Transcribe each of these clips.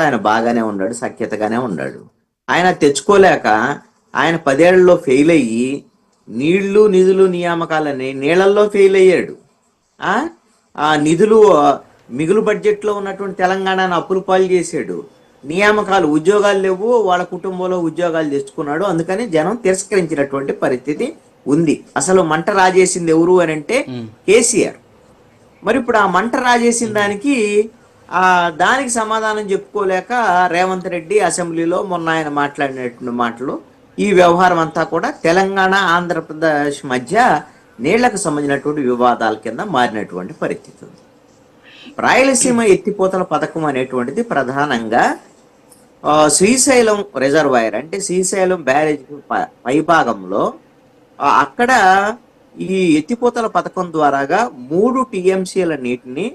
ఆయన బాగానే ఉన్నాడు, సఖ్యతగానే ఉన్నాడు. ఆయన తెచ్చుకోలేక ఆయన 10 ఏళ్లలో ఫెయిల్ అయ్యి నీళ్లు నిధులు నియామకాలని నీళ్లల్లో ఫెయిల్ అయ్యాడు. ఆ ఆ నిధులు మిగులు బడ్జెట్లో ఉన్నటువంటి తెలంగాణను అప్పులు పాలు చేశాడు. నియామకాలు ఉద్యోగాలు లేవు, వాళ్ళ కుటుంబంలో ఉద్యోగాలు తెచ్చుకున్నాడు. అందుకని జనం తిరస్కరించినటువంటి పరిస్థితి ఉంది. అసలు మంట రాజేసింది ఎవరు అని అంటే కేసీఆర్. మరి ఇప్పుడు ఆ మంట రాజేసిన దానికి దానికి సమాధానం చెప్పుకోలేక రేవంత్ రెడ్డి అసెంబ్లీలో మొన్న ఆయన మాట్లాడినటువంటి మాటలు, ఈ వ్యవహారం అంతా కూడా తెలంగాణ ఆంధ్రప్రదేశ్ మధ్య నీళ్లకు సంబంధించినటువంటి వివాదాల కింద మారినటువంటి పరిస్థితి ఉంది. రాయలసీమ ఎత్తిపోతల పథకం అనేటువంటిది ప్రధానంగా శ్రీశైలం రిజర్వాయర్ అంటే శ్రీశైలం బ్యారేజ్ పైభాగంలో అక్కడ ఈ ఎత్తిపోతల పథకం ద్వారాగా 3 టీఎంసీల నీటిని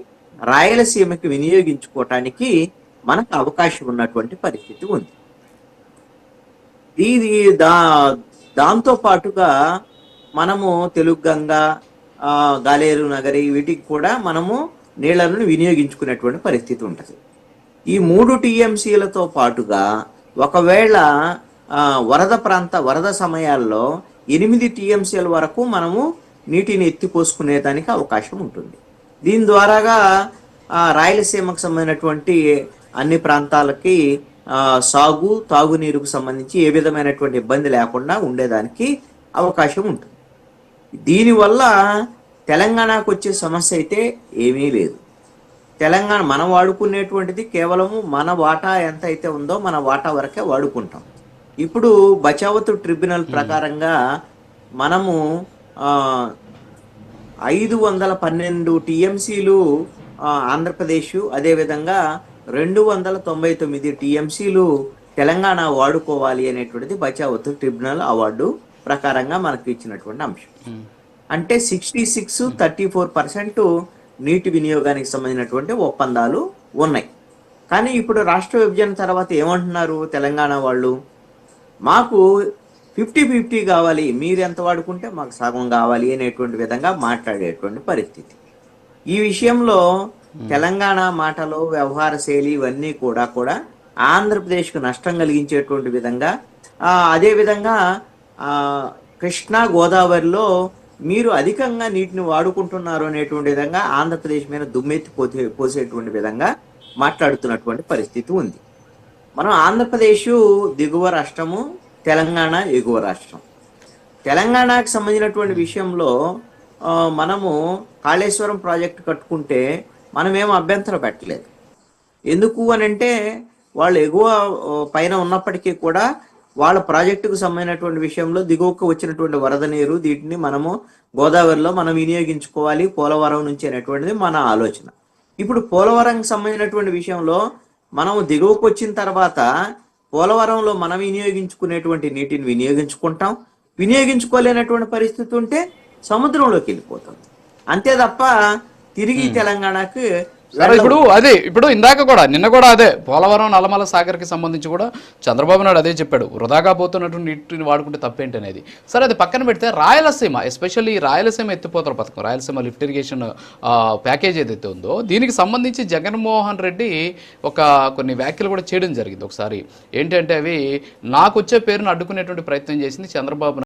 రాయలసీమకి వినియోగించుకోవటానికి మనకు అవకాశం ఉన్నటువంటి పరిస్థితి ఉంది. ఇది దాంతో పాటుగా మనము తెలుగు గంగ, గాలేరు నగరి వీటికి కూడా మనము నీళ్లను వినియోగించుకునేటువంటి పరిస్థితి ఉంటుంది. ఈ 3 టీఎంసీలతో పాటుగా ఒకవేళ వరద సమయాల్లో 8 టీఎంసీల వరకు మనము నీటిని ఎత్తిపోసుకునేదానికి అవకాశం ఉంటుంది. దీని ద్వారాగా రాయలసీమకు సంబంధించినటువంటి అన్ని ప్రాంతాలకి సాగు తాగునీరుకు సంబంధించి ఏ విధమైనటువంటి ఇబ్బంది లేకుండా ఉండేదానికి అవకాశం ఉంటుంది. దీనివల్ల తెలంగాణకు వచ్చే సమస్య అయితే ఏమీ లేదు. తెలంగాణ మనం వాడుకునేటువంటిది కేవలము మన వాటా ఎంత అయితే ఉందో మన వాటా వరకే వాడుకుంటాం. ఇప్పుడు బచావత్ ట్రిబ్యునల్ ప్రకారంగా మనము 512 టీఎంసీలు ఆంధ్రప్రదేశ్, అదేవిధంగా 299 టీఎంసీలు తెలంగాణ వాడుకోవాలి అనేటువంటిది బచావత్ ట్రిబ్యునల్ అవార్డు ప్రకారంగా మనకు ఇచ్చినటువంటి అంశం. అంటే 66-34% నీటి వినియోగానికి సంబంధించినటువంటి ఒప్పందాలు ఉన్నాయి. కానీ ఇప్పుడు రాష్ట్ర విభజన తర్వాత ఏమంటున్నారు తెలంగాణ వాళ్ళు, మాకు 50-50 కావాలి, మీరు ఎంత వాడుకుంటే మాకు సగం కావాలి అనేటువంటి విధంగా మాట్లాడేటువంటి పరిస్థితి. ఈ విషయంలో తెలంగాణ మాటలు, వ్యవహార శైలి ఇవన్నీ కూడా ఆంధ్రప్రదేశ్కు నష్టం కలిగించేటువంటి విధంగా, అదేవిధంగా కృష్ణా గోదావరిలో మీరు అధికంగా నీటిని వాడుకుంటున్నారు అనేటువంటి విధంగా ఆంధ్రప్రదేశ్ మీద దుమ్మెత్తి పోసేటువంటి విధంగా మాట్లాడుతున్నటువంటి పరిస్థితి ఉంది. మనం ఆంధ్రప్రదేశ్ దిగువ రాష్ట్రము, తెలంగాణ ఎగువ రాష్ట్రం. తెలంగాణకు సంబంధించినటువంటి విషయంలో మనము కాళేశ్వరం ప్రాజెక్టు కట్టుకుంటే మనమేం అభ్యంతరం పెట్టలేదు. ఎందుకు అని అంటే వాళ్ళు ఎగువ పైన ఉన్నప్పటికీ కూడా వాళ్ళ ప్రాజెక్టుకు సంబంధించినటువంటి విషయంలో దిగువకు వచ్చినటువంటి వరద నీరు వీటిని మనము గోదావరిలో మనం వినియోగించుకోవాలి పోలవరం నుంచి అనేటువంటిది మన ఆలోచన. ఇప్పుడు పోలవరంకి సంబంధించినటువంటి విషయంలో మనం దిగువకు వచ్చిన తర్వాత పోలవరంలో మనం వినియోగించుకునేటువంటి నీటిని వినియోగించుకుంటాం. వినియోగించుకోలేనటువంటి పరిస్థితి ఉంటే సముద్రంలోకి వెళ్ళిపోతుంది. అంతే తప్ప తిరిగి తెలంగాణకు ఇప్పుడు ఇందాక కూడా నిన్న కూడా అదే పోలవరం నల్లమల సాగర్కి సంబంధించి కూడా చంద్రబాబు నాయుడు అదే చెప్పాడు, వృధాగా పోతున్నటువంటి నీటిని వాడుకుంటే తప్పేంటి అనేది. సరే, అది పక్కన పెడితే రాయలసీమ, ఎస్పెషల్లీ రాయలసీమ ఎత్తిపోతల పథకం, రాయలసీమ లిఫ్ట్ ఇరిగేషన్ ప్యాకేజ్ ఏదైతే ఉందో దీనికి సంబంధించి జగన్మోహన్ రెడ్డి కొన్ని వ్యాఖ్యలు కూడా చేయడం జరిగింది. ఒకసారి ఏంటంటే అవి నాకు వచ్చే పేరును అడ్డుకునేటువంటి ప్రయత్నం చేసింది చంద్రబాబు